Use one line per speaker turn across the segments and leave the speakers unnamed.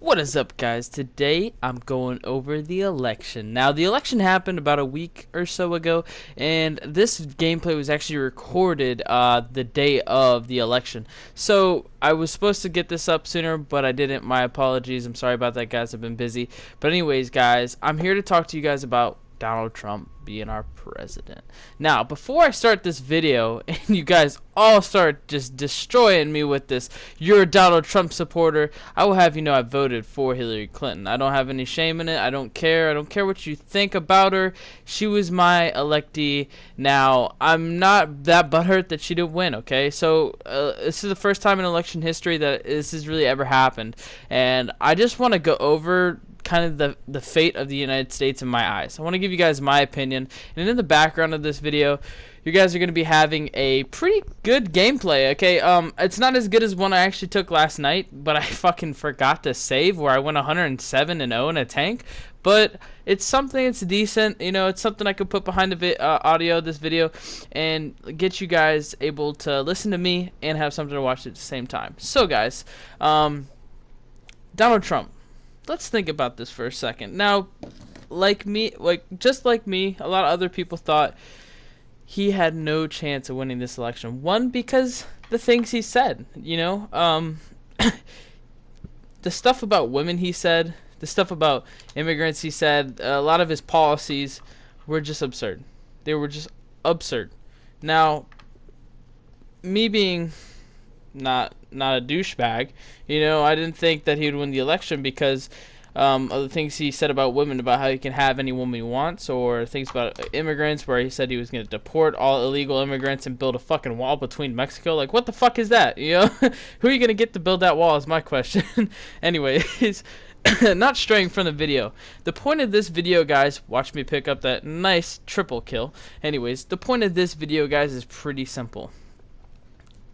What is up, guys? Today I'm going over the election. Now, the election happened about a week or so ago, and this gameplay was actually recorded the day of the election. So I was supposed to get this up sooner, but I didn't. My apologies. I'm sorry about that, guys. I've been busy. But anyways, guys, I'm here to talk to you guys about Donald Trump being our president. Now, before I start this video and you guys all start just destroying me with this, you're a Donald Trump supporter, I will have you know I voted for Hillary Clinton. I don't have any shame in it. I don't care. I don't care what you think about her. She was my electee. Now, I'm not that butthurt that she didn't win, okay? So, this is the first time in election history that this has really ever happened. And I just want to go over kind of the fate of the United States in my eyes. I want to give you guys my opinion, and in the background of this video you guys are going to be having a pretty good gameplay, okay? It's not as good as one I actually took last night, but I fucking forgot to save, where I went 107-0 in a tank. But it's something, it's decent, you know, it's something I could put behind the audio of this video and get you guys able to listen to me and have something to watch at the same time. So guys, Donald Trump, let's think about this for a second. Now, just like me, a lot of other people thought he had no chance of winning this election. One, because the things he said, you know, the stuff about women he said, the stuff about immigrants he said, a lot of his policies were just absurd. They were just absurd. Now, me being not a douchebag, you know, I didn't think that he would win the election because of the things he said about women, about how he can have any woman he wants, or things about immigrants where he said he was going to deport all illegal immigrants and build a fucking wall between Mexico. Like, what the fuck is that, you know? Who are you going to get to build that wall is my question. Anyways, not straying from the video. The point of this video, guys, watch me pick up that nice triple kill. Anyways, the point of this video, guys, is pretty simple.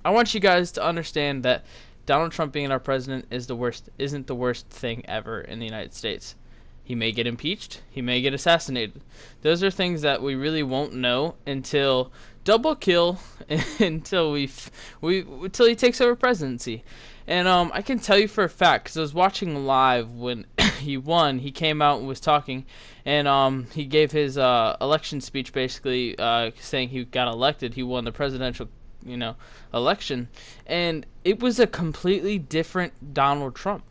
I want you guys to understand that Donald Trump being our president isn't the worst thing ever in the United States. He may get impeached, he may get assassinated. Those are things that we really won't know until double kill until until he takes over presidency. And I can tell you for a fact, because I was watching live when he won. He came out and was talking, and he gave his election speech, basically saying he got elected. He won the presidential election, and it was a completely different Donald Trump.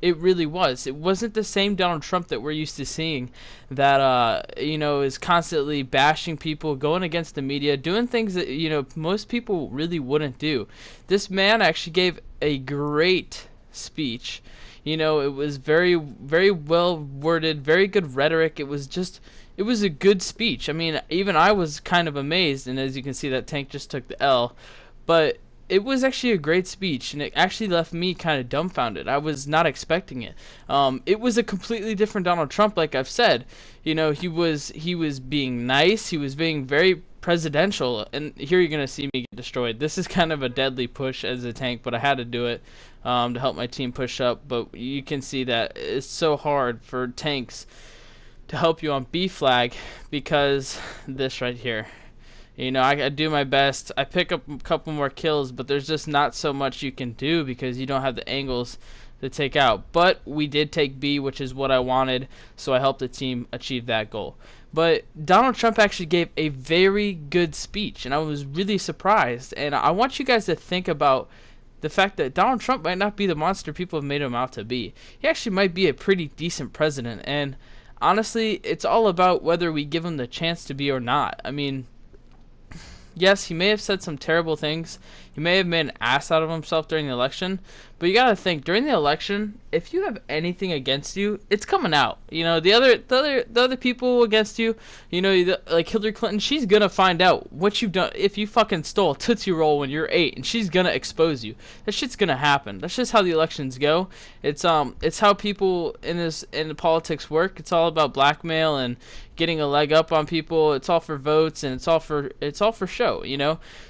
It really was. It wasn't the same Donald Trump that we're used to seeing, that is constantly bashing people, going against the media, doing things that most people really wouldn't do. This man actually gave a great speech. It was very, very well worded, very good rhetoric. It was a good speech. I mean, even I was kind of amazed, and as you can see, that tank just took the L. But it was actually a great speech, and it actually left me kind of dumbfounded. I was not expecting it. It was a completely different Donald Trump, like I've said. He was being nice. He was being very presidential, and here you're going to see me get destroyed. This is kind of a deadly push as a tank, but I had to do it to help my team push up. But you can see that it's so hard for tanks to help you on B flag because this right here. I do my best. I pick up a couple more kills, but there's just not so much you can do because you don't have the angles to take out. But we did take B, which is what I wanted, so I helped the team achieve that goal. But Donald Trump actually gave a very good speech, and I was really surprised. And I want you guys to think about the fact that Donald Trump might not be the monster people have made him out to be. He actually might be a pretty decent president, and honestly, it's all about whether we give him the chance to be or not. I mean, yes, he may have said some terrible things. He may have made an ass out of himself during the election. But you gotta think, during the election, if you have anything against you, it's coming out. The other people against you, like Hillary Clinton, she's gonna find out what you've done. If you fucking stole a Tootsie Roll when you're 8, and she's gonna expose you. That shit's gonna happen. That's just how the elections go. It's how people in the politics work. It's all about blackmail and getting a leg up on people. It's all for votes, and it's all for show.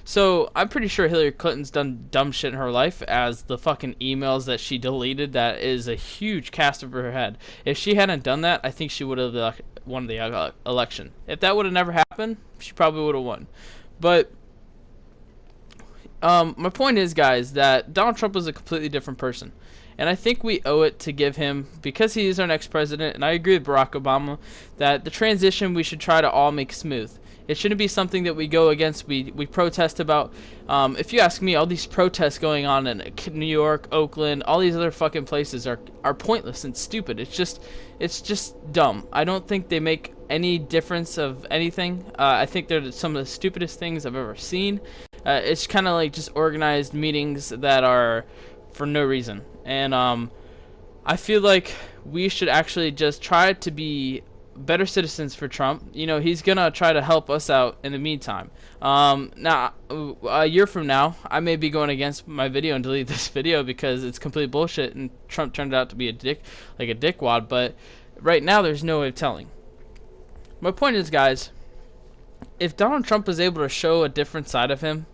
So I'm pretty sure Hillary Clinton's done dumb shit in her life, as the fucking emails that she deleted. That is a huge cast over her head. If she hadn't done that, I think she would have won the election. If that would have never happened, she probably would have won. But my point is, guys, that Donald Trump was a completely different person. And I think we owe it to give him, because he is our next president, and I agree with Barack Obama, that the transition we should try to all make smooth. It shouldn't be something that we go against, we protest about. If you ask me, all these protests going on in New York, Oakland, all these other fucking places are pointless and stupid. It's just dumb. I don't think they make any difference of anything. I think they're some of the stupidest things I've ever seen. It's kind of like just organized meetings that are for no reason. And I feel like we should actually just try to be better citizens for Trump. You know, he's gonna try to help us out in the meantime. Now, a year from now, I may be going against my video and delete this video because it's complete bullshit and Trump turned out to be a dickwad. But right now, there's no way of telling. My point is, guys, if Donald Trump is able to show a different side of him,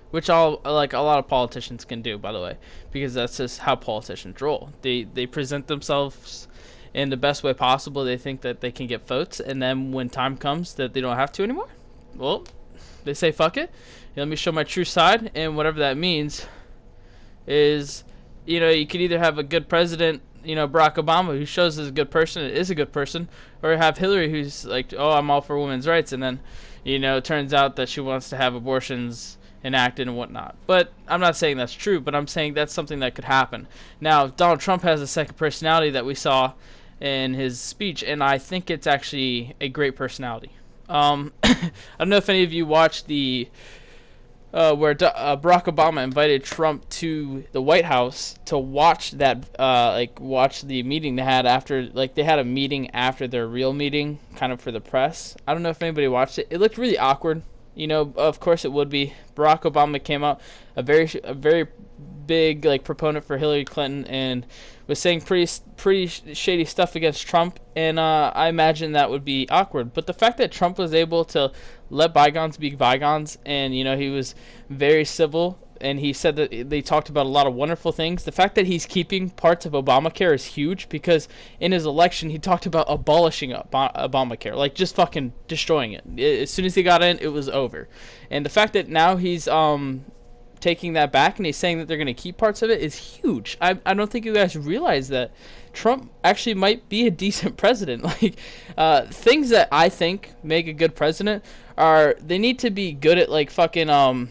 which a lot of politicians can do, by the way, because that's just how politicians roll. They present themselves in the best way possible. They think that they can get votes, and then when time comes that they don't have to anymore, well, they say fuck it. Let me show my true side, and whatever that means is, you know, you could either have a good president, you know, Barack Obama, who shows is a good person, is a good person, or have Hillary, who's like, oh, I'm all for women's rights, and then, you know, it turns out that she wants to have abortions enacted and whatnot. But I'm not saying that's true, but I'm saying that's something that could happen. Now, Donald Trump has a second personality that we saw in his speech, and I think it's actually a great personality. I don't know if any of you watched the where Barack Obama invited Trump to the White House to watch that, watch the meeting they had after, they had a meeting after their real meeting, kind of for the press. I don't know if anybody watched it. It looked really awkward. You know, of course it would be. Barack Obama came out a very big proponent for Hillary Clinton and was saying pretty shady stuff against Trump, and I imagine that would be awkward. But the fact that Trump was able to let bygones be bygones, and you know, he was very civil, and he said that they talked about a lot of wonderful things. The fact that he's keeping parts of Obamacare is huge, because in his election he talked about abolishing Obamacare, like just fucking destroying it. As soon as he got in, it was over. And the fact that now he's taking that back and he's saying that they're going to keep parts of it is huge. I don't think you guys realize that Trump actually might be a decent president. Things that I think make a good president are, they need to be good at fucking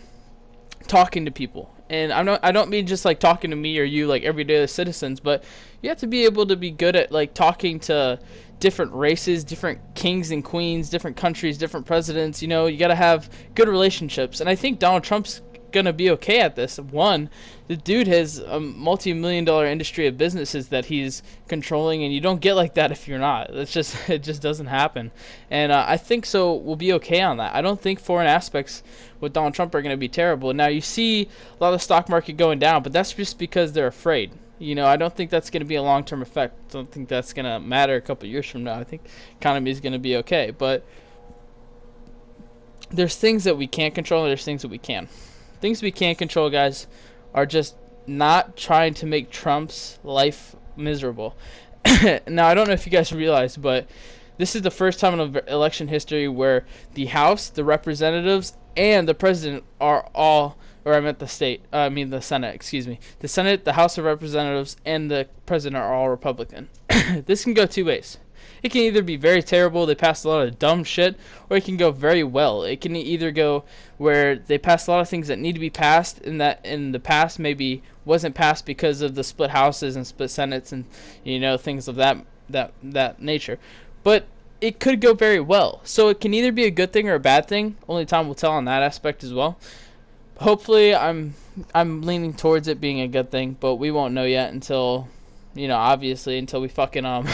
talking to people. And I don't mean just talking to me or you, everyday citizens, but you have to be able to be good at talking to different races, different kings and queens, different countries, different presidents. You know, you got to have good relationships, and I think Donald Trump's gonna be okay at this. One, the dude has a multi-million-dollar industry of businesses that he's controlling, and you don't get like that if you're not. It just doesn't happen. And I think so we'll be okay on that. I don't think foreign aspects with Donald Trump are going to be terrible. Now, you see a lot of the stock market going down, but that's just because they're afraid. You know, I don't think that's going to be a long-term effect. I don't think that's going to matter a couple years from now. I think the economy is going to be okay. But there's things that we can't control, and there's things that we can. Things we can't control, guys, are just not trying to make Trump's life miserable. Now, I don't know if you guys realize, but this is the first time in election history where the House, the Representatives, and the President are all, or the Senate, excuse me. The Senate, the House of Representatives, and the President are all Republican. This can go two ways. It can either be very terrible, they passed a lot of dumb shit, or it can go very well. It can either go where they passed a lot of things that need to be passed, and that in the past maybe wasn't passed because of the split houses and split senates and, you know, things of that nature. But it could go very well. So it can either be a good thing or a bad thing. Only time will tell on that aspect as well. Hopefully I'm leaning towards it being a good thing, but we won't know yet until, you know, obviously until we fucking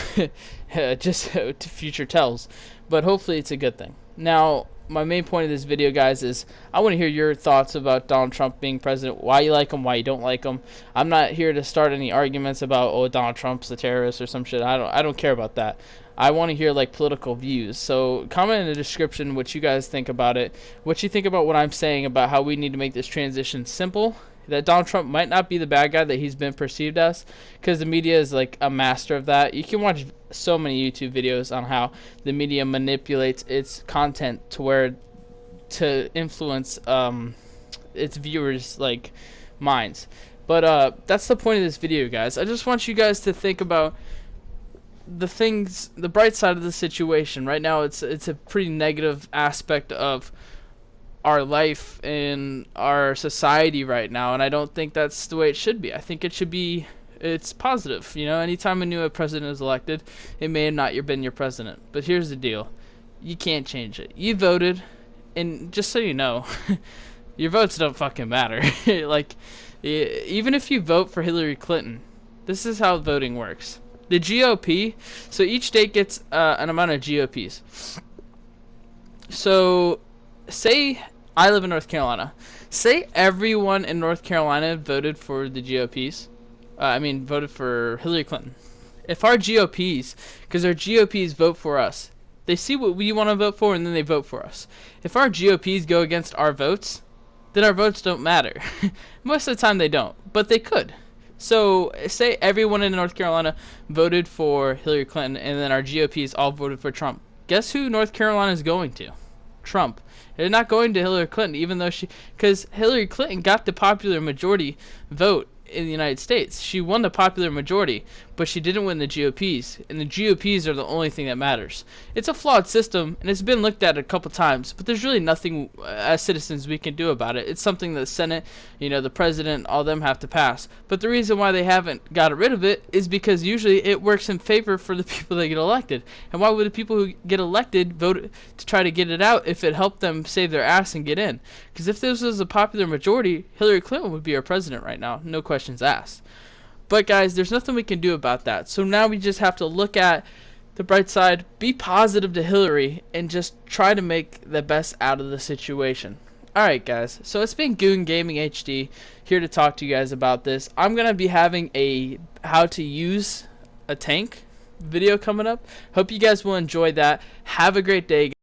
just future tells. But hopefully it's a good thing. Now, my main point of this video, guys, is I want to hear your thoughts about Donald Trump being president, why you like him, why you don't like him. I'm not here to start any arguments about, oh, Donald Trump's a terrorist or some shit. I don't care about that. I want to hear political views. So comment in the description what you guys think about it, what you think about what I'm saying about how we need to make this transition simple, that Donald Trump might not be the bad guy that he's been perceived as, because the media is a master of that. You can watch so many YouTube videos on how the media manipulates its content to influence its viewers' minds. But that's the point of this video, guys. I just want you guys to think about the bright side of the situation. Right now, it's a pretty negative aspect of our life and our society right now, and I don't think that's the way it should be. I think it's positive. Anytime a new president is elected, it may have not been your president, but here's the deal: you can't change it. You voted, and just so you know, your votes don't fucking matter. Like, even if you vote for Hillary Clinton, this is how voting works. The GOP, so each state gets an amount of GOPs. So, say I live in North Carolina. Say everyone in North Carolina voted for the GOPs. Voted for Hillary Clinton. If our GOPs, because our GOPs vote for us, they see what we want to vote for and then they vote for us. If our GOPs go against our votes, then our votes don't matter. Most of the time they don't, but they could. So say everyone in North Carolina voted for Hillary Clinton and then our GOPs all voted for Trump. Guess who North Carolina is going to? Trump. They're not going to Hillary Clinton, even though because Hillary Clinton got the popular majority vote in the United States. She won the popular majority, but she didn't win the GOPs, and the GOPs are the only thing that matters. It's a flawed system, and it's been looked at a couple times, but there's really nothing as citizens we can do about it. It's something that the Senate, the president, all them have to pass. But the reason why they haven't got rid of it is because usually it works in favor for the people that get elected. And why would the people who get elected vote to try to get it out if it helped them save their ass and get in? Because if this was a popular majority, Hillary Clinton would be our president right now. No questions asked. But guys, there's nothing we can do about that. So now we just have to look at the bright side, be positive to Hillary, and just try to make the best out of the situation. Alright guys, so it's been Goon Gaming HD here to talk to you guys about this. I'm going to be having a how to use a tank video coming up. Hope you guys will enjoy that. Have a great day.